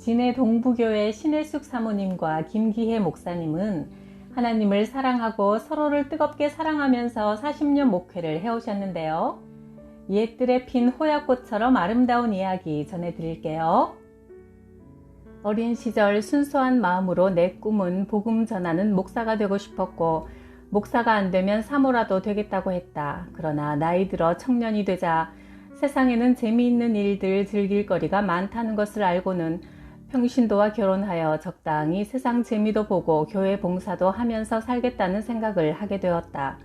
진해 동부교회 신혜숙 사모님과 김기혜 목사님은 하나님을 사랑하고 서로를 뜨겁게 사랑하면서 40년 목회를 해오셨는데요. 옛들에 핀 호야꽃처럼 아름다운 이야기 전해드릴게요. 어린 시절 순수한 마음으로 내 꿈은 복음 전하는 목사가 되고 싶었고, 목사가 안 되면 사모라도 되겠다고 했다. 그러나 나이 들어 청년이 되자 세상에는 재미있는 일들 즐길 거리가 많다는 것을 알고는 평신도와 결혼하여 적당히 세상 재미도 보고 교회 봉사도 하면서 살겠다는 생각을 하게 되었다.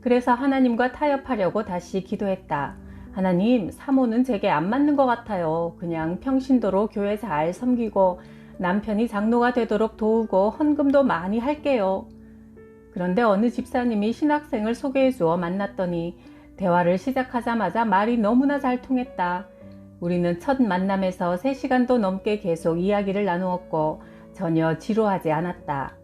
그래서 하나님과 타협하려고 다시 기도했다. 하나님, 사모는 제게 안 맞는 것 같아요. 그냥 평신도로 교회 잘 섬기고 남편이 장로가 되도록 도우고 헌금도 많이 할게요. 그런데 어느 집사님이 신학생을 소개해 주어 만났더니 대화를 시작하자마자 말이 너무나 잘 통했다. 우리는 첫 만남에서 3시간도 넘게 계속 이야기를 나누었고 전혀 지루하지 않았다.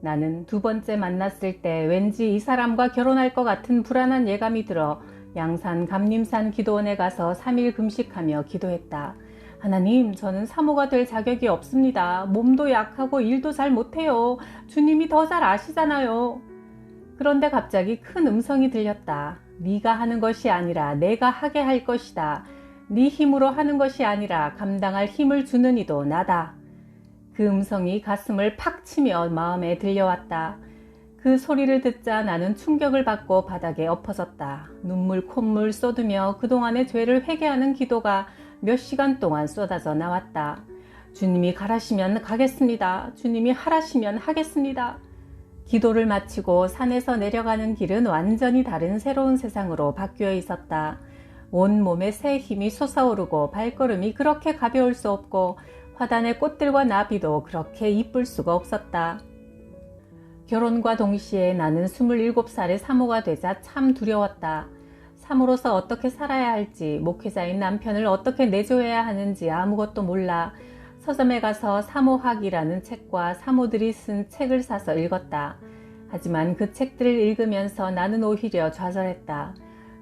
나는 두 번째 만났을 때 왠지 이 사람과 결혼할 것 같은 불안한 예감이 들어 양산 감림산 기도원에 가서 3일 금식하며 기도했다. 하나님, 저는 사모가 될 자격이 없습니다. 몸도 약하고 일도 잘 못해요. 주님이 더 잘 아시잖아요. 그런데 갑자기 큰 음성이 들렸다. 네가 하는 것이 아니라 내가 하게 할 것이다. 네 힘으로 하는 것이 아니라 감당할 힘을 주는 이도 나다. 그 음성이 가슴을 팍 치며 마음에 들려왔다. 그 소리를 듣자 나는 충격을 받고 바닥에 엎어졌다. 눈물 콧물 쏟으며 그동안의 죄를 회개하는 기도가 몇 시간 동안 쏟아져 나왔다. 주님이 가라시면 가겠습니다. 주님이 하라시면 하겠습니다. 기도를 마치고 산에서 내려가는 길은 완전히 다른 새로운 세상으로 바뀌어 있었다. 온몸에 새 힘이 솟아오르고 발걸음이 그렇게 가벼울 수 없고 화단의 꽃들과 나비도 그렇게 이쁠 수가 없었다. 결혼과 동시에 나는 27살의 사모가 되자 참 두려웠다. 사모로서 어떻게 살아야 할지, 목회자인 남편을 어떻게 내조해야 하는지 아무것도 몰라 서점에 가서 사모학이라는 책과 사모들이 쓴 책을 사서 읽었다. 하지만 그 책들을 읽으면서 나는 오히려 좌절했다.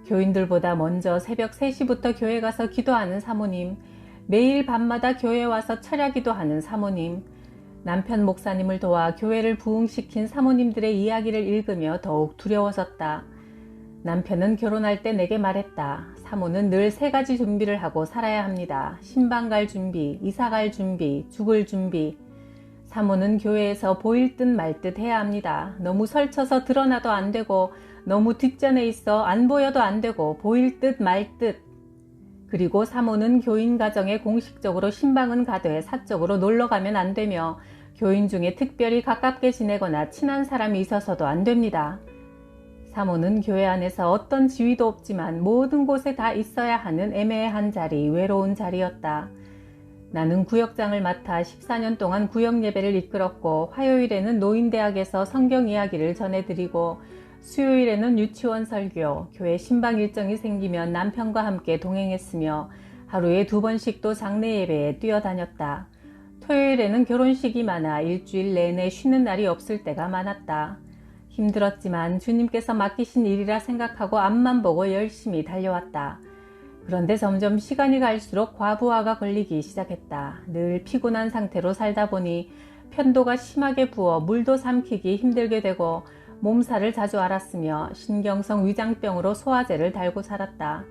교인들보다 먼저 새벽 3시부터 교회 가서 기도하는 사모님, 매일 밤마다 교회 와서 철야기도 하는 사모님, 남편 목사님을 도와 교회를 부흥시킨 사모님들의 이야기를 읽으며 더욱 두려워졌다. 남편은 결혼할 때 내게 말했다. 사모는 늘 3가지 준비를 하고 살아야 합니다. 신방 갈 준비, 이사 갈 준비, 죽을 준비. 사모는 교회에서 보일 듯 말 듯 해야 합니다. 너무 설쳐서 드러나도 안 되고 너무 뒷전에 있어 안 보여도 안 되고 보일 듯 말 듯. 그리고 사모는 교인 가정에 공식적으로 신방은 가되 사적으로 놀러 가면 안 되며 교인 중에 특별히 가깝게 지내거나 친한 사람이 있어서도 안 됩니다. 사모는 교회 안에서 어떤 지위도 없지만 모든 곳에 다 있어야 하는 애매한 자리, 외로운 자리였다. 나는 구역장을 맡아 14년 동안 구역 예배를 이끌었고 화요일에는 노인대학에서 성경 이야기를 전해드리고 수요일에는 유치원 설교, 교회 신방 일정이 생기면 남편과 함께 동행했으며 하루에 2번씩도 장례 예배에 뛰어다녔다. 토요일에는 결혼식이 많아 일주일 내내 쉬는 날이 없을 때가 많았다. 힘들었지만 주님께서 맡기신 일이라 생각하고 앞만 보고 열심히 달려왔다. 그런데 점점 시간이 갈수록 과부하가 걸리기 시작했다. 늘 피곤한 상태로 살다 보니 편도가 심하게 부어 물도 삼키기 힘들게 되고 몸살을 자주 앓았으며 신경성 위장병으로 소화제를 달고 살았다.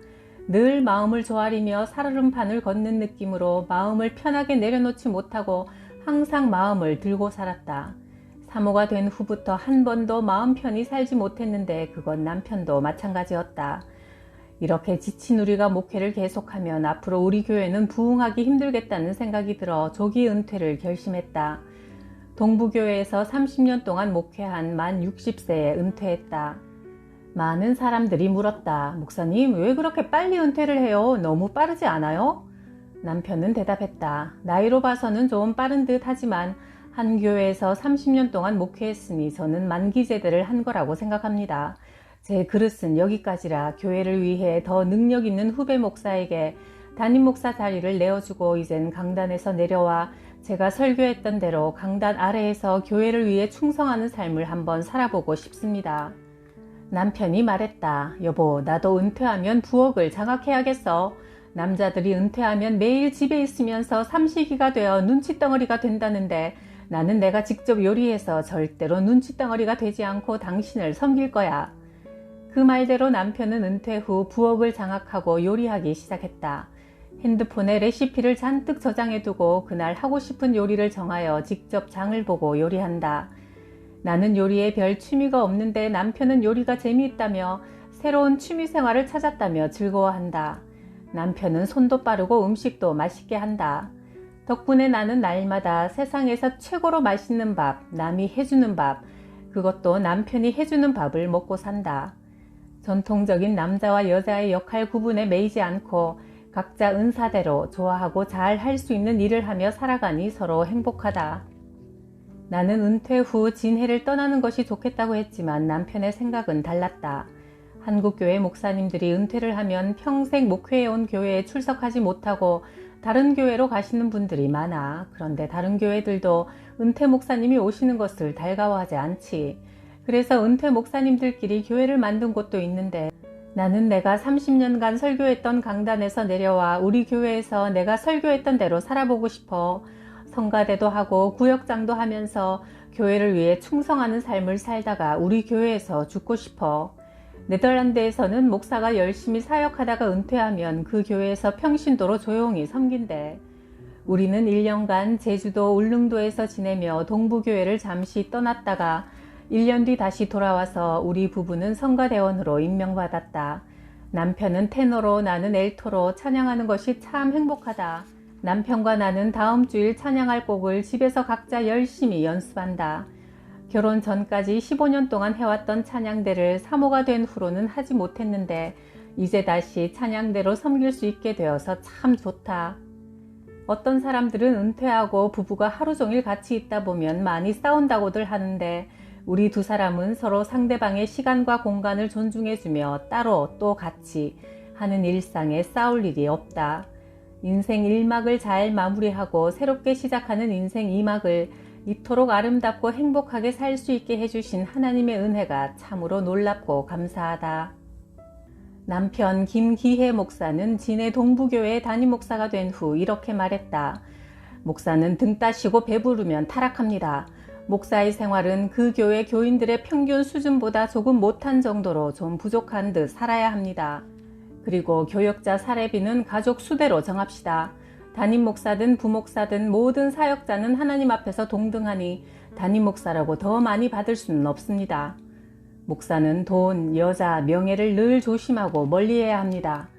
늘 마음을 조아리며 살얼음판을 걷는 느낌으로 마음을 편하게 내려놓지 못하고 항상 마음을 들고 살았다. 사모가 된 후부터 한 번도 마음 편히 살지 못했는데 그건 남편도 마찬가지였다. 이렇게 지친 우리가 목회를 계속하면 앞으로 우리 교회는 부흥하기 힘들겠다는 생각이 들어 조기 은퇴를 결심했다. 동부교회에서 30년 동안 목회한 만 60세에 은퇴했다. 많은 사람들이 물었다. 목사님, 왜 그렇게 빨리 은퇴를 해요? 너무 빠르지 않아요? 남편은 대답했다. 나이로 봐서는 좀 빠른 듯 하지만 한 교회에서 30년 동안 목회했으니 저는 만기 제대를 한 거라고 생각합니다. 제 그릇은 여기까지라 교회를 위해 더 능력 있는 후배 목사에게 담임 목사 자리를 내어주고 이젠 강단에서 내려와 제가 설교했던 대로 강단 아래에서 교회를 위해 충성하는 삶을 한번 살아보고 싶습니다. 남편이 말했다. 여보, 나도 은퇴하면 부엌을 장악해야겠어. 남자들이 은퇴하면 매일 집에 있으면서 삼식이가 되어 눈칫덩어리가 된다는데 나는 내가 직접 요리해서 절대로 눈칫덩어리가 되지 않고 당신을 섬길 거야. 그 말대로 남편은 은퇴 후 부엌을 장악하고 요리하기 시작했다. 핸드폰에 레시피를 잔뜩 저장해두고 그날 하고 싶은 요리를 정하여 직접 장을 보고 요리한다. 나는 요리에 별 취미가 없는데 남편은 요리가 재미있다며 새로운 취미 생활을 찾았다며 즐거워한다. 남편은 손도 빠르고 음식도 맛있게 한다. 덕분에 나는 날마다 세상에서 최고로 맛있는 밥, 남이 해주는 밥, 그것도 남편이 해주는 밥을 먹고 산다. 전통적인 남자와 여자의 역할 구분에 매이지 않고 각자 은사대로 좋아하고 잘 할 수 있는 일을 하며 살아가니 서로 행복하다. 나는 은퇴 후 진해를 떠나는 것이 좋겠다고 했지만 남편의 생각은 달랐다. 한국교회 목사님들이 은퇴를 하면 평생 목회해온 교회에 출석하지 못하고 다른 교회로 가시는 분들이 많아. 그런데 다른 교회들도 은퇴 목사님이 오시는 것을 달가워하지 않지. 그래서 은퇴 목사님들끼리 교회를 만든 곳도 있는데 나는 내가 30년간 설교했던 강단에서 내려와 우리 교회에서 내가 설교했던 대로 살아보고 싶어. 성가대도 하고 구역장도 하면서 교회를 위해 충성하는 삶을 살다가 우리 교회에서 죽고 싶어. 네덜란드에서는 목사가 열심히 사역하다가 은퇴하면 그 교회에서 평신도로 조용히 섬긴대. 우리는 1년간 제주도 울릉도에서 지내며 동부교회를 잠시 떠났다가 1년 뒤 다시 돌아와서 우리 부부는 성가대원으로 임명받았다. 남편은 테너로 나는 엘토로 찬양하는 것이 참 행복하다. 남편과 나는 다음 주일 찬양할 곡을 집에서 각자 열심히 연습한다. 결혼 전까지 15년 동안 해왔던 찬양대를 사모가 된 후로는 하지 못했는데 이제 다시 찬양대로 섬길 수 있게 되어서 참 좋다. 어떤 사람들은 은퇴하고 부부가 하루 종일 같이 있다 보면 많이 싸운다고들 하는데 우리 두 사람은 서로 상대방의 시간과 공간을 존중해주며 따로 또 같이 하는 일상에 싸울 일이 없다. 인생 1막을 잘 마무리하고 새롭게 시작하는 인생 2막을 이토록 아름답고 행복하게 살 수 있게 해주신 하나님의 은혜가 참으로 놀랍고 감사하다. 남편 김기혜 목사는 진해 동부교회 담임 목사가 된 후 이렇게 말했다. 목사는 등 따시고 배부르면 타락합니다. 목사의 생활은 그 교회 교인들의 평균 수준보다 조금 못한 정도로 좀 부족한 듯 살아야 합니다. 그리고 교역자 사례비는 가족 수대로 정합시다. 담임 목사든 부목사든 모든 사역자는 하나님 앞에서 동등하니 담임 목사라고 더 많이 받을 수는 없습니다. 목사는 돈, 여자, 명예를 늘 조심하고 멀리해야 합니다.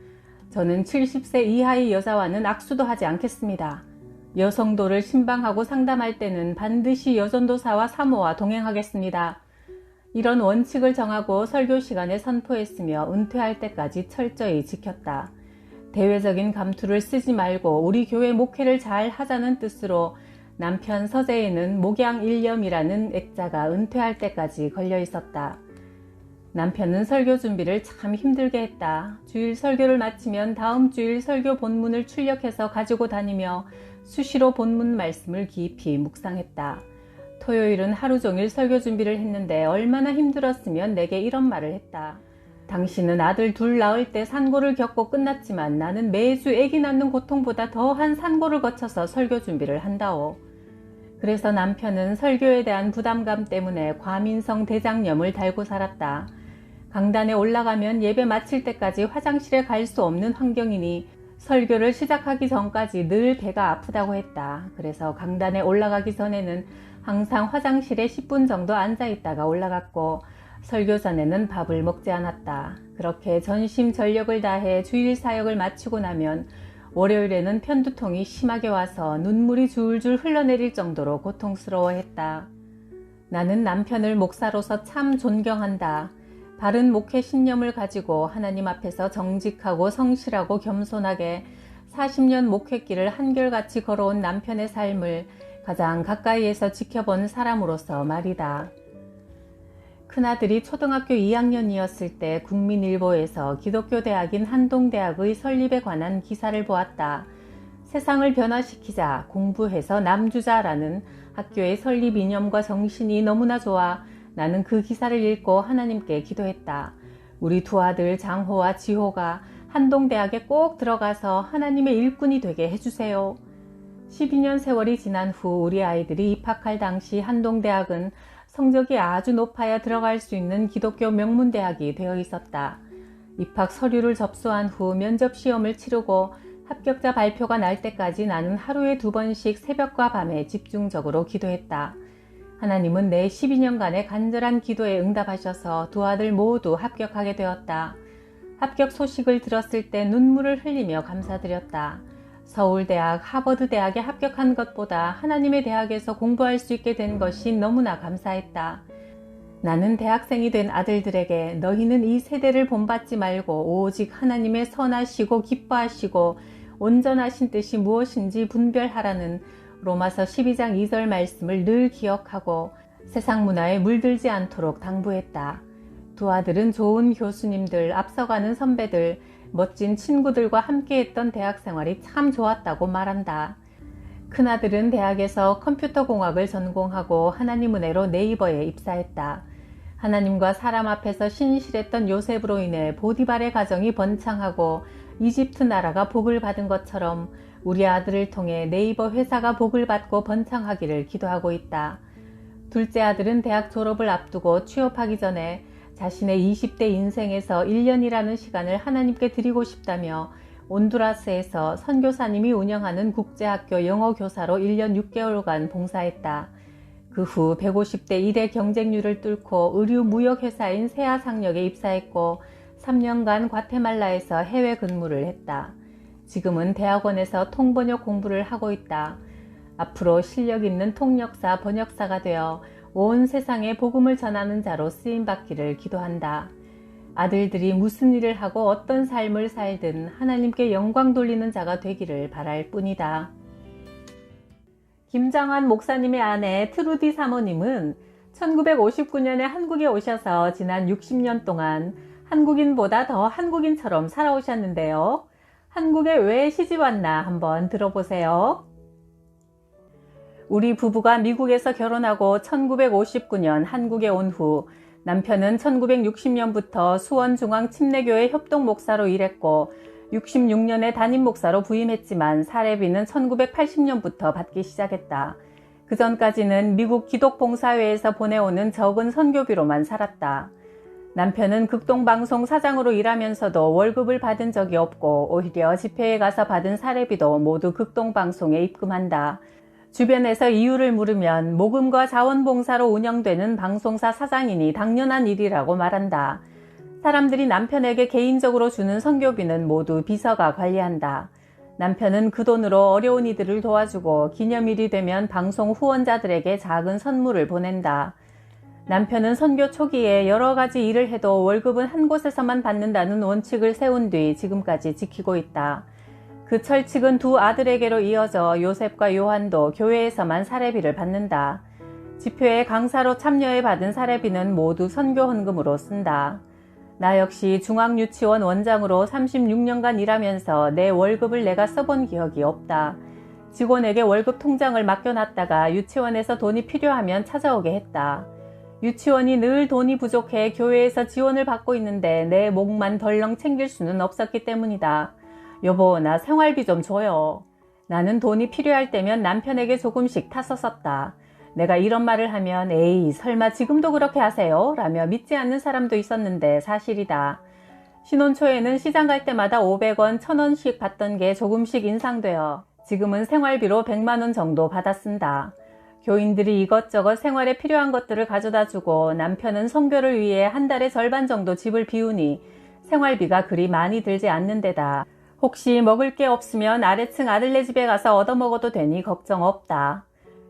저는 70세 이하의 여자와는 악수도 하지 않겠습니다. 여성도를 신방하고 상담할 때는 반드시 여전도사와 사모와 동행하겠습니다. 이런 원칙을 정하고 설교 시간에 선포했으며 은퇴할 때까지 철저히 지켰다. 대외적인 감투를 쓰지 말고 우리 교회 목회를 잘 하자는 뜻으로 남편 서재에는 목양일념이라는 액자가 은퇴할 때까지 걸려 있었다. 남편은 설교 준비를 참 힘들게 했다. 주일 설교를 마치면 다음 주일 설교 본문을 출력해서 가지고 다니며 수시로 본문 말씀을 깊이 묵상했다. 토요일은 하루 종일 설교 준비를 했는데 얼마나 힘들었으면 내게 이런 말을 했다. 당신은 아들 둘 낳을 때 산고를 겪고 끝났지만 나는 매주 아기 낳는 고통보다 더한 산고를 거쳐서 설교 준비를 한다오. 그래서 남편은 설교에 대한 부담감 때문에 과민성 대장염을 달고 살았다. 강단에 올라가면 예배 마칠 때까지 화장실에 갈 수 없는 환경이니 설교를 시작하기 전까지 늘 배가 아프다고 했다. 그래서 강단에 올라가기 전에는 항상 화장실에 10분 정도 앉아 있다가 올라갔고 설교 전에는 밥을 먹지 않았다. 그렇게 전심전력을 다해 주일 사역을 마치고 나면 월요일에는 편두통이 심하게 와서 눈물이 줄줄 흘러내릴 정도로 고통스러워했다. 나는 남편을 목사로서 참 존경한다. 바른 목회 신념을 가지고 하나님 앞에서 정직하고 성실하고 겸손하게 40년 목회길을 한결같이 걸어온 남편의 삶을 가장 가까이에서 지켜본 사람으로서 말이다. 큰아들이 초등학교 2학년이었을 때 국민일보에서 기독교 대학인 한동대학의 설립에 관한 기사를 보았다. 세상을 변화시키자, 공부해서 남주자라는 학교의 설립 이념과 정신이 너무나 좋아 나는 그 기사를 읽고 하나님께 기도했다. 우리 두 아들 장호와 지호가 한동대학에 꼭 들어가서 하나님의 일꾼이 되게 해주세요. 12년 세월이 지난 후 우리 아이들이 입학할 당시 한동대학은 성적이 아주 높아야 들어갈 수 있는 기독교 명문대학이 되어 있었다. 입학 서류를 접수한 후 면접 시험을 치르고 합격자 발표가 날 때까지 나는 하루에 2번씩 새벽과 밤에 집중적으로 기도했다. 하나님은 내 12년간의 간절한 기도에 응답하셔서 두 아들 모두 합격하게 되었다. 합격 소식을 들었을 때 눈물을 흘리며 감사드렸다. 서울대학, 하버드대학에 합격한 것보다 하나님의 대학에서 공부할 수 있게 된 것이 너무나 감사했다. 나는 대학생이 된 아들들에게 너희는 이 세대를 본받지 말고 오직 하나님의 선하시고 기뻐하시고 온전하신 뜻이 무엇인지 분별하라는 로마서 12장 2절 말씀을 늘 기억하고 세상 문화에 물들지 않도록 당부했다. 두 아들은 좋은 교수님들, 앞서가는 선배들, 멋진 친구들과 함께했던 대학 생활이 참 좋았다고 말한다. 큰아들은 대학에서 컴퓨터공학을 전공하고 하나님 은혜로 네이버에 입사했다. 하나님과 사람 앞에서 신실했던 요셉으로 인해 보디발의 가정이 번창하고 이집트 나라가 복을 받은 것처럼 우리 아들을 통해 네이버 회사가 복을 받고 번창하기를 기도하고 있다. 둘째 아들은 대학 졸업을 앞두고 취업하기 전에 자신의 20대 인생에서 1년이라는 시간을 하나님께 드리고 싶다며 온두라스에서 선교사님이 운영하는 국제학교 영어교사로 1년 6개월간 봉사했다. 그 후 150대 1의 경쟁률을 뚫고 의류 무역회사인 세아상력에 입사했고 3년간 과테말라에서 해외 근무를 했다. 지금은 대학원에서 통번역 공부를 하고 있다. 앞으로 실력 있는 통역사, 번역사가 되어 온 세상에 복음을 전하는 자로 쓰임받기를 기도한다. 아들들이 무슨 일을 하고 어떤 삶을 살든 하나님께 영광 돌리는 자가 되기를 바랄 뿐이다. 김정한 목사님의 아내 트루디 사모님은 1959년에 한국에 오셔서 지난 60년 동안 한국인보다 더 한국인처럼 살아오셨는데요. 한국에 왜 시집 왔나 한번 들어보세요. 우리 부부가 미국에서 결혼하고 1959년 한국에 온 후 남편은 1960년부터 수원중앙침례교회 협동목사로 일했고 66년에 담임 목사로 부임했지만 사례비는 1980년부터 받기 시작했다. 그 전까지는 미국 기독봉사회에서 보내오는 적은 선교비로만 살았다. 남편은 극동방송 사장으로 일하면서도 월급을 받은 적이 없고 오히려 집회에 가서 받은 사례비도 모두 극동방송에 입금한다. 주변에서 이유를 물으면 모금과 자원봉사로 운영되는 방송사 사장이니 당연한 일이라고 말한다. 사람들이 남편에게 개인적으로 주는 선교비는 모두 비서가 관리한다. 남편은 그 돈으로 어려운 이들을 도와주고 기념일이 되면 방송 후원자들에게 작은 선물을 보낸다. 남편은 선교 초기에 여러 가지 일을 해도 월급은 한 곳에서만 받는다는 원칙을 세운 뒤 지금까지 지키고 있다. 그 철칙은 두 아들에게로 이어져 요셉과 요한도 교회에서만 사례비를 받는다. 집회에 강사로 참여해 받은 사례비는 모두 선교 헌금으로 쓴다. 나 역시 중앙유치원 원장으로 36년간 일하면서 내 월급을 내가 써본 기억이 없다. 직원에게 월급 통장을 맡겨놨다가 유치원에서 돈이 필요하면 찾아오게 했다. 유치원이 늘 돈이 부족해 교회에서 지원을 받고 있는데 내 목만 덜렁 챙길 수는 없었기 때문이다. 여보, 나 생활비 좀 줘요. 나는 돈이 필요할 때면 남편에게 조금씩 타서 썼다. 내가 이런 말을 하면 에이 설마 지금도 그렇게 하세요? 라며 믿지 않는 사람도 있었는데 사실이다. 신혼 초에는 시장 갈 때마다 500원, 1000원씩 받던 게 조금씩 인상되어 지금은 생활비로 100만원 정도 받아 쓴다. 교인들이 이것저것 생활에 필요한 것들을 가져다 주고 남편은 선교를 위해 한 달에 절반 정도 집을 비우니 생활비가 그리 많이 들지 않는 데다 혹시 먹을 게 없으면 아래층 아들네 집에 가서 얻어먹어도 되니 걱정 없다.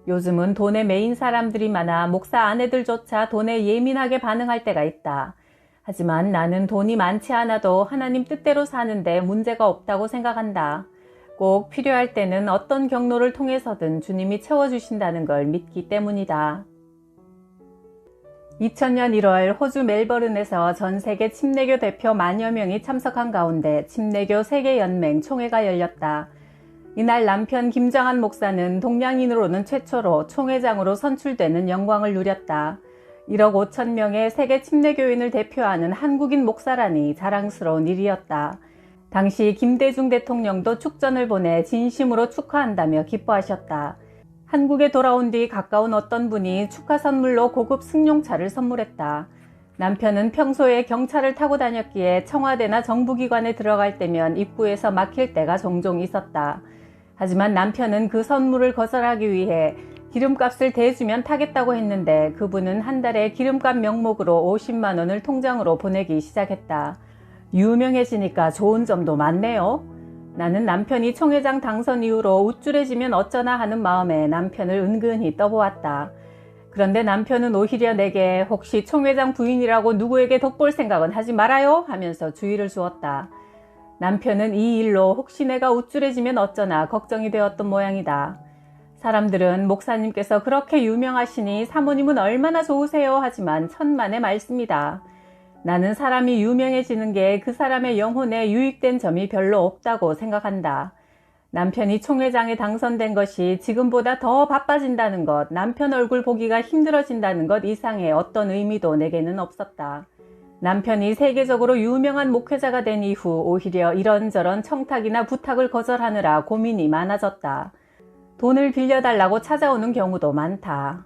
요즘은 돈에 매인 사람들이 많아 목사 아내들조차 돈에 예민하게 반응할 때가 있다. 하지만 나는 돈이 많지 않아도 하나님 뜻대로 사는데 문제가 없다고 생각한다. 꼭 필요할 때는 어떤 경로를 통해서든 주님이 채워주신다는 걸 믿기 때문이다. 2000년 1월 호주 멜버른에서 전 세계 침례교 대표 만여 명이 참석한 가운데 침례교 세계연맹 총회가 열렸다. 이날 남편 김정한 목사는 동양인으로는 최초로 총회장으로 선출되는 영광을 누렸다. 1억 5천 명의 세계 침례교인을 대표하는 한국인 목사라니 자랑스러운 일이었다. 당시 김대중 대통령도 축전을 보내 진심으로 축하한다며 기뻐하셨다. 한국에 돌아온 뒤 가까운 어떤 분이 축하 선물로 고급 승용차를 선물했다. 남편은 평소에 경차를 타고 다녔기에 청와대나 정부기관에 들어갈 때면 입구에서 막힐 때가 종종 있었다. 하지만 남편은 그 선물을 거절하기 위해 기름값을 대주면 타겠다고 했는데 그분은 한 달에 기름값 명목으로 50만 원을 통장으로 보내기 시작했다. 유명해지니까 좋은 점도 많네요. 나는 남편이 총회장 당선 이후로 우쭐해지면 어쩌나 하는 마음에 남편을 은근히 떠보았다. 그런데 남편은 오히려 내게 혹시 총회장 부인이라고 누구에게 덕볼 생각은 하지 말아요 하면서 주의를 주었다. 남편은 이 일로 혹시 내가 우쭐해지면 어쩌나 걱정이 되었던 모양이다. 사람들은 목사님께서 그렇게 유명하시니 사모님은 얼마나 좋으세요 하지만 천만의 말씀이다. 나는 사람이 유명해지는 게 그 사람의 영혼에 유익된 점이 별로 없다고 생각한다. 남편이 총회장에 당선된 것이 지금보다 더 바빠진다는 것, 남편 얼굴 보기가 힘들어진다는 것 이상의 어떤 의미도 내게는 없었다. 남편이 세계적으로 유명한 목회자가 된 이후 오히려 이런저런 청탁이나 부탁을 거절하느라 고민이 많아졌다. 돈을 빌려달라고 찾아오는 경우도 많다.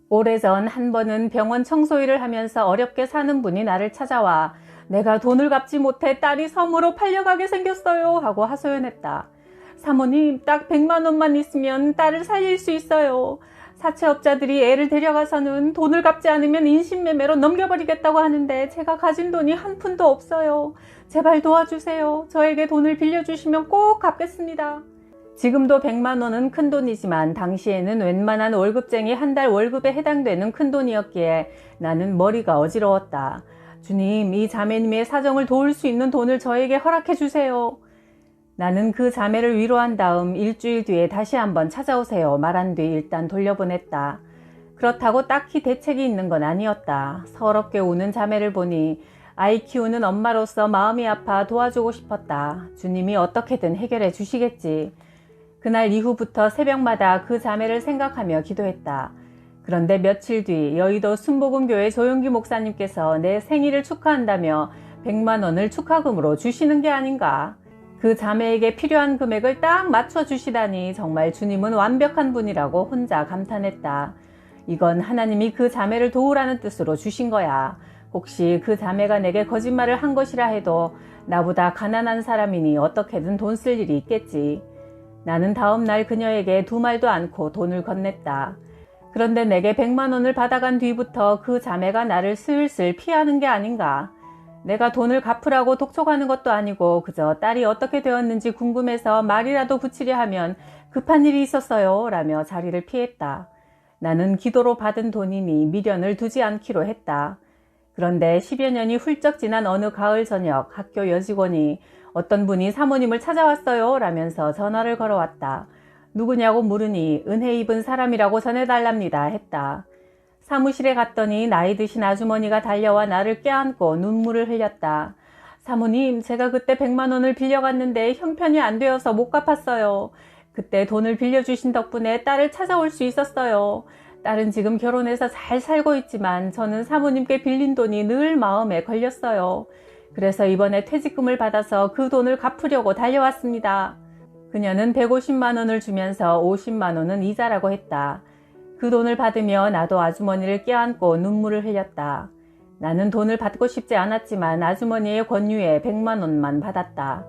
오래전 한 번은 병원 청소일을 하면서 어렵게 사는 분이 나를 찾아와 내가 돈을 갚지 못해 딸이 섬으로 팔려가게 생겼어요 하고 하소연했다. 사모님, 딱 100만 원만 있으면 딸을 살릴 수 있어요. 사채업자들이 애를 데려가서는 돈을 갚지 않으면 인신매매로 넘겨버리겠다고 하는데 제가 가진 돈이 한 푼도 없어요. 제발 도와주세요. 저에게 돈을 빌려주시면 꼭 갚겠습니다. 지금도 100만 원은 큰 돈이지만 당시에는 웬만한 월급쟁이 한 달 월급에 해당되는 큰 돈이었기에 나는 머리가 어지러웠다. 주님, 이 자매님의 사정을 도울 수 있는 돈을 저에게 허락해 주세요. 나는 그 자매를 위로한 다음 일주일 뒤에 다시 한번 찾아오세요 말한 뒤 일단 돌려보냈다. 그렇다고 딱히 대책이 있는 건 아니었다. 서럽게 우는 자매를 보니 아이 키우는 엄마로서 마음이 아파 도와주고 싶었다. 주님이 어떻게든 해결해 주시겠지. 그날 이후부터 새벽마다 그 자매를 생각하며 기도했다. 그런데 며칠 뒤 여의도 순복음교회 조용기 목사님께서 내 생일을 축하한다며 100만 원을 축하금으로 주시는 게 아닌가. 그 자매에게 필요한 금액을 딱 맞춰주시다니 정말 주님은 완벽한 분이라고 혼자 감탄했다. 이건 하나님이 그 자매를 도우라는 뜻으로 주신 거야. 혹시 그 자매가 내게 거짓말을 한 것이라 해도 나보다 가난한 사람이니 어떻게든 돈 쓸 일이 있겠지. 나는 다음 날 그녀에게 두 말도 않고 돈을 건넸다. 그런데 내게 100만 원을 받아간 뒤부터 그 자매가 나를 슬슬 피하는 게 아닌가. 내가 돈을 갚으라고 독촉하는 것도 아니고 그저 딸이 어떻게 되었는지 궁금해서 말이라도 붙이려 하면 급한 일이 있었어요 라며 자리를 피했다. 나는 기도로 받은 돈이니 미련을 두지 않기로 했다. 그런데 10여 년이 훌쩍 지난 어느 가을 저녁 학교 여직원이 어떤 분이 사모님을 찾아왔어요 라면서 전화를 걸어왔다. 누구냐고 물으니 은혜 입은 사람이라고 전해달랍니다 했다. 사무실에 갔더니 나이 드신 아주머니가 달려와 나를 껴안고 눈물을 흘렸다. 사모님, 제가 그때 100만 원을 빌려갔는데 형편이 안 되어서 못 갚았어요. 그때 돈을 빌려주신 덕분에 딸을 찾아올 수 있었어요. 딸은 지금 결혼해서 잘 살고 있지만 저는 사모님께 빌린 돈이 늘 마음에 걸렸어요. 그래서 이번에 퇴직금을 받아서 그 돈을 갚으려고 달려왔습니다. 그녀는 150만 원을 주면서 50만 원은 이자라고 했다. 그 돈을 받으며 나도 아주머니를 껴안고 눈물을 흘렸다. 나는 돈을 받고 싶지 않았지만 아주머니의 권유에 100만 원만 받았다.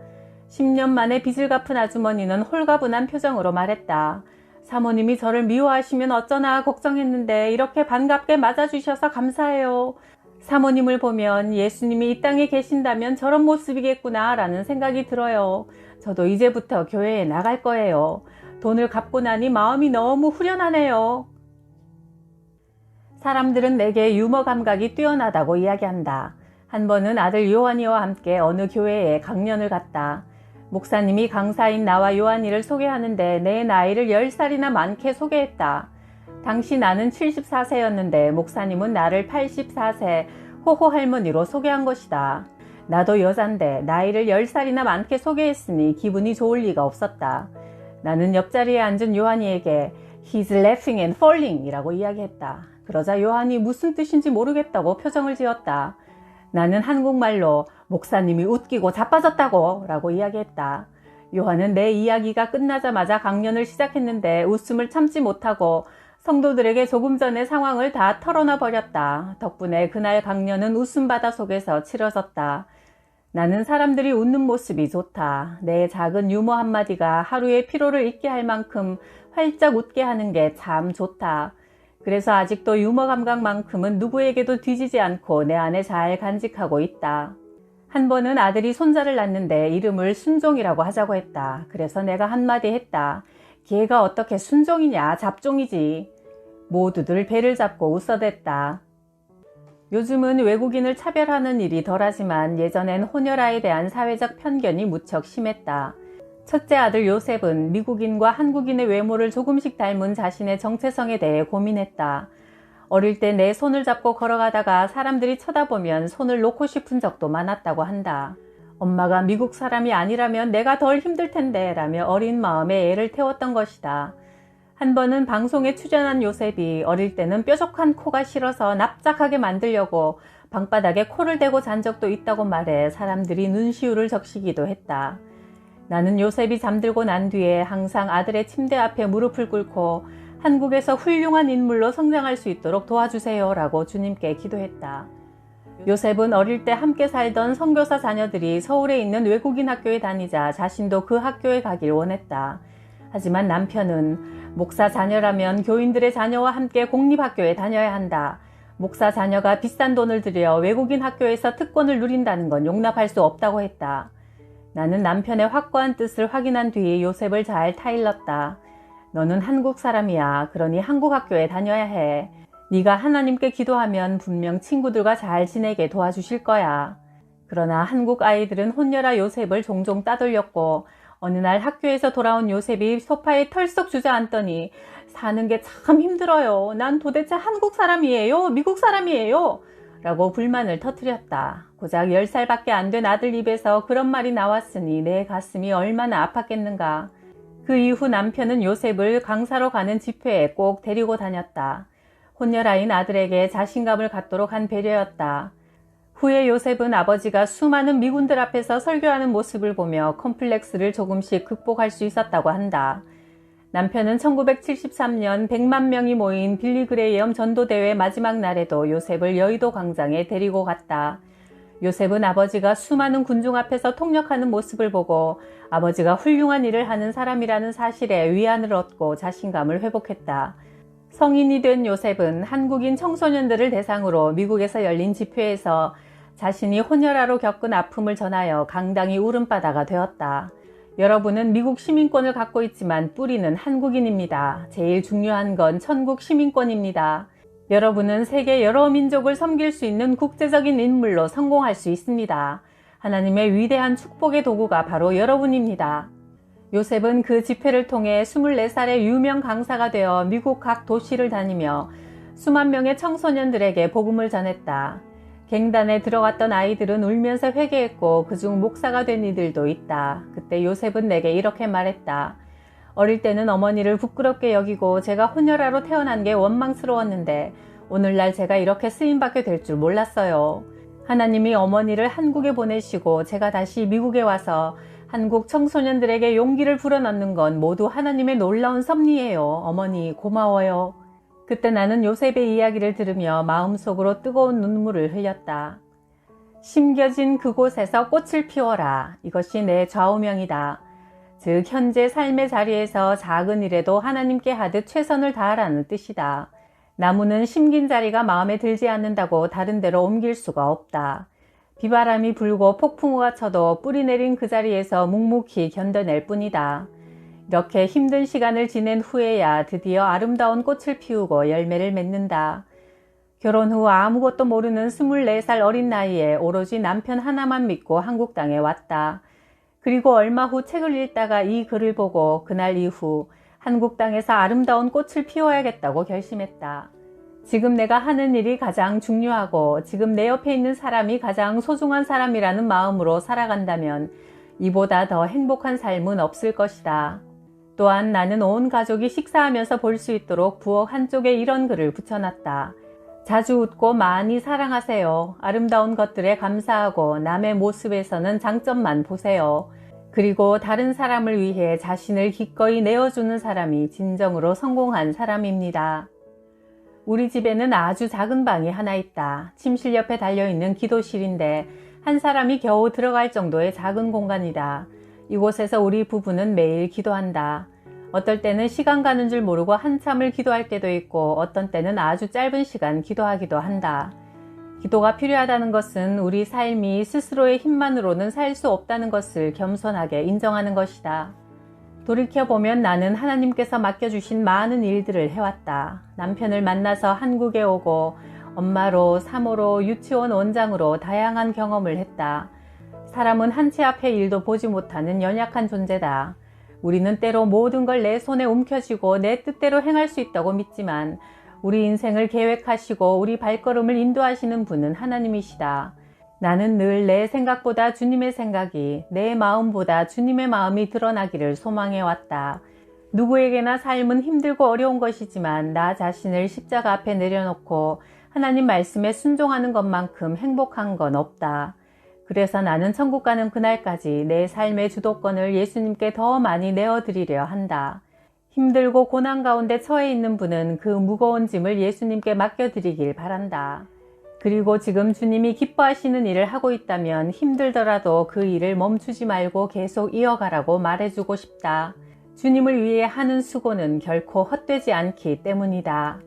10년 만에 빚을 갚은 아주머니는 홀가분한 표정으로 말했다. 사모님이 저를 미워하시면 어쩌나 걱정했는데 이렇게 반갑게 맞아주셔서 감사해요. 사모님을 보면 예수님이 이 땅에 계신다면 저런 모습이겠구나 라는 생각이 들어요. 저도 이제부터 교회에 나갈 거예요. 돈을 갚고 나니 마음이 너무 후련하네요. 사람들은 내게 유머 감각이 뛰어나다고 이야기한다. 한 번은 아들 요한이와 함께 어느 교회에 강연을 갔다. 목사님이 강사인 나와 요한이를 소개하는데 내 나이를 10살이나 많게 소개했다. 당시 나는 74세였는데 목사님은 나를 84세 호호 할머니로 소개한 것이다. 나도 여잔데 나이를 10살이나 많게 소개했으니 기분이 좋을 리가 없었다. 나는 옆자리에 앉은 요한이에게 He's laughing and falling 이라고 이야기했다. 그러자 요한이 무슨 뜻인지 모르겠다고 표정을 지었다. 나는 한국말로 목사님이 웃기고 자빠졌다고 라고 이야기했다. 요한은 내 이야기가 끝나자마자 강연을 시작했는데 웃음을 참지 못하고 성도들에게 조금 전의 상황을 다 털어놔 버렸다. 덕분에 그날 강연은 웃음바다 속에서 치러졌다. 나는 사람들이 웃는 모습이 좋다. 내 작은 유머 한마디가 하루의 피로를 잊게 할 만큼 활짝 웃게 하는 게 참 좋다. 그래서 아직도 유머 감각만큼은 누구에게도 뒤지지 않고 내 안에 잘 간직하고 있다. 한 번은 아들이 손자를 낳는데 이름을 순종이라고 하자고 했다. 그래서 내가 한마디 했다. 걔가 어떻게 순종이냐, 잡종이지. 모두들 배를 잡고 웃어댔다. 요즘은 외국인을 차별하는 일이 덜하지만 예전엔 혼혈아에 대한 사회적 편견이 무척 심했다. 첫째 아들 요셉은 미국인과 한국인의 외모를 조금씩 닮은 자신의 정체성에 대해 고민했다. 어릴 때 내 손을 잡고 걸어가다가 사람들이 쳐다보면 손을 놓고 싶은 적도 많았다고 한다. 엄마가 미국 사람이 아니라면 내가 덜 힘들 텐데 라며 어린 마음에 애를 태웠던 것이다. 한 번은 방송에 출연한 요셉이 어릴 때는 뾰족한 코가 싫어서 납작하게 만들려고 방바닥에 코를 대고 잔 적도 있다고 말해 사람들이 눈시울을 적시기도 했다. 나는 요셉이 잠들고 난 뒤에 항상 아들의 침대 앞에 무릎을 꿇고 한국에서 훌륭한 인물로 성장할 수 있도록 도와주세요 라고 주님께 기도했다. 요셉은 어릴 때 함께 살던 선교사 자녀들이 서울에 있는 외국인 학교에 다니자 자신도 그 학교에 가길 원했다. 하지만 남편은 목사 자녀라면 교인들의 자녀와 함께 공립학교에 다녀야 한다. 목사 자녀가 비싼 돈을 들여 외국인 학교에서 특권을 누린다는 건 용납할 수 없다고 했다. 나는 남편의 확고한 뜻을 확인한 뒤 요셉을 잘 타일렀다. 너는 한국 사람이야. 그러니 한국 학교에 다녀야 해. 네가 하나님께 기도하면 분명 친구들과 잘 지내게 도와주실 거야. 그러나 한국 아이들은 혼혈아 요셉을 종종 따돌렸고 어느 날 학교에서 돌아온 요셉이 소파에 털썩 주저앉더니 사는 게 참 힘들어요. 난 도대체 한국 사람이에요? 미국 사람이에요? 라고 불만을 터뜨렸다. 고작 10살밖에 안 된 아들 입에서 그런 말이 나왔으니 내 가슴이 얼마나 아팠겠는가. 그 이후 남편은 요셉을 강사로 가는 집회에 꼭 데리고 다녔다. 혼혈아인 아들에게 자신감을 갖도록 한 배려였다. 후에 요셉은 아버지가 수많은 미군들 앞에서 설교하는 모습을 보며 컴플렉스를 조금씩 극복할 수 있었다고 한다. 남편은 1973년 100만 명이 모인 빌리 그레이엄 전도대회 마지막 날에도 요셉을 여의도 광장에 데리고 갔다. 요셉은 아버지가 수많은 군중 앞에서 통역하는 모습을 보고 아버지가 훌륭한 일을 하는 사람이라는 사실에 위안을 얻고 자신감을 회복했다. 성인이 된 요셉은 한국인 청소년들을 대상으로 미국에서 열린 집회에서 자신이 혼혈아로 겪은 아픔을 전하여 강당이 울음바다가 되었다. 여러분은 미국 시민권을 갖고 있지만 뿌리는 한국인입니다. 제일 중요한 건 천국 시민권입니다. 여러분은 세계 여러 민족을 섬길 수 있는 국제적인 인물로 성공할 수 있습니다. 하나님의 위대한 축복의 도구가 바로 여러분입니다. 요셉은 그 집회를 통해 24살의 유명 강사가 되어 미국 각 도시를 다니며 수만 명의 청소년들에게 복음을 전했다. 갱단에 들어갔던 아이들은 울면서 회개했고 그중 목사가 된 이들도 있다. 그때 요셉은 내게 이렇게 말했다. 어릴 때는 어머니를 부끄럽게 여기고 제가 혼혈아로 태어난 게 원망스러웠는데 오늘날 제가 이렇게 쓰임받게 될 줄 몰랐어요. 하나님이 어머니를 한국에 보내시고 제가 다시 미국에 와서 한국 청소년들에게 용기를 불어넣는 건 모두 하나님의 놀라운 섭리예요. 어머니 고마워요. 그때 나는 요셉의 이야기를 들으며 마음속으로 뜨거운 눈물을 흘렸다. 심겨진 그곳에서 꽃을 피워라. 이것이 내 좌우명이다. 즉 현재 삶의 자리에서 작은 일에도 하나님께 하듯 최선을 다하라는 뜻이다. 나무는 심긴 자리가 마음에 들지 않는다고 다른 데로 옮길 수가 없다. 비바람이 불고 폭풍우가 쳐도 뿌리 내린 그 자리에서 묵묵히 견뎌낼 뿐이다. 이렇게 힘든 시간을 지낸 후에야 드디어 아름다운 꽃을 피우고 열매를 맺는다. 결혼 후 아무것도 모르는 24살 어린 나이에 오로지 남편 하나만 믿고 한국 땅에 왔다. 그리고 얼마 후 책을 읽다가 이 글을 보고 그날 이후 한국 땅에서 아름다운 꽃을 피워야겠다고 결심했다. 지금 내가 하는 일이 가장 중요하고 지금 내 옆에 있는 사람이 가장 소중한 사람이라는 마음으로 살아간다면 이보다 더 행복한 삶은 없을 것이다. 또한 나는 온 가족이 식사하면서 볼 수 있도록 부엌 한쪽에 이런 글을 붙여놨다. 자주 웃고 많이 사랑하세요. 아름다운 것들에 감사하고 남의 모습에서는 장점만 보세요. 그리고 다른 사람을 위해 자신을 기꺼이 내어주는 사람이 진정으로 성공한 사람입니다. 우리 집에는 아주 작은 방이 하나 있다. 침실 옆에 달려있는 기도실인데 한 사람이 겨우 들어갈 정도의 작은 공간이다. 이곳에서 우리 부부는 매일 기도한다. 어떨 때는 시간 가는 줄 모르고 한참을 기도할 때도 있고 어떤 때는 아주 짧은 시간 기도하기도 한다. 기도가 필요하다는 것은 우리 삶이 스스로의 힘만으로는 살 수 없다는 것을 겸손하게 인정하는 것이다. 돌이켜보면 나는 하나님께서 맡겨주신 많은 일들을 해왔다. 남편을 만나서 한국에 오고 엄마로, 사모로, 유치원 원장으로 다양한 경험을 했다. 사람은 한 치 앞의 일도 보지 못하는 연약한 존재다. 우리는 때로 모든 걸 내 손에 움켜쥐고 내 뜻대로 행할 수 있다고 믿지만 우리 인생을 계획하시고 우리 발걸음을 인도하시는 분은 하나님이시다. 나는 늘 내 생각보다 주님의 생각이, 내 마음보다 주님의 마음이 드러나기를 소망해왔다. 누구에게나 삶은 힘들고 어려운 것이지만 나 자신을 십자가 앞에 내려놓고 하나님 말씀에 순종하는 것만큼 행복한 건 없다. 그래서 나는 천국 가는 그날까지 내 삶의 주도권을 예수님께 더 많이 내어드리려 한다. 힘들고 고난 가운데 처해 있는 분은 그 무거운 짐을 예수님께 맡겨드리길 바란다. 그리고 지금 주님이 기뻐하시는 일을 하고 있다면 힘들더라도 그 일을 멈추지 말고 계속 이어가라고 말해주고 싶다. 주님을 위해 하는 수고는 결코 헛되지 않기 때문이다.